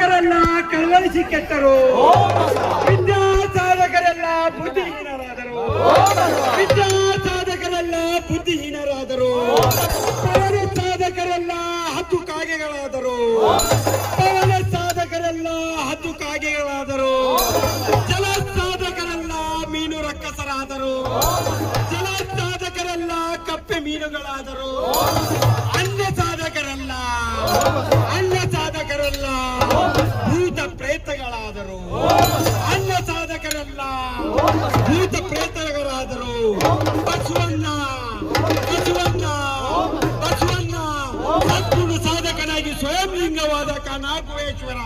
ಸಾಧಕರೆಲ್ಲ ಕಳವಳಿಸಿ ಕೆಟ್ಟರು, ವಿದ್ಯಾ ಸಾಧಕರೆಲ್ಲ ಬುದ್ಧಿಹೀನರಾದರು, ವಿದ್ಯಾ ಸಾಧಕರೆಲ್ಲ ಬುದ್ಧಿಹೀನರಾದರು, ಪವನ ಸಾಧಕರೆಲ್ಲ ಹತ್ತು ಕಾಗೆಗಳಾದರು, ಪವನ ಸಾಧಕರೆಲ್ಲ ಹತ್ತು ಕಾಗೆಗಳಾದರು, ಜಲ ಸಾಧಕರೆಲ್ಲ ಮೀನು ರಕ್ಕಸರಾದರು, ಜಲ ಸಾಧಕರೆಲ್ಲ ಕಪ್ಪೆ ಮೀನುಗಳಾದರು, ಅನ್ನ ಸಾಧಕರಲ್ಲ ಭೂತ ಪ್ರೇತಗಳಾದರು, ಅನ್ನ ಸಾಧಕರೆಲ್ಲ ಭೂತ ಪ್ರೇತಗಳಾದರು. ಬಸವಣ್ಣ ಸದ್ಗುಣ ಸಾಧಕನಾಗಿ ಸ್ವಯಂ ಲಿಂಗವಾದ ಕನಾಗುವೇಶ್ವರ.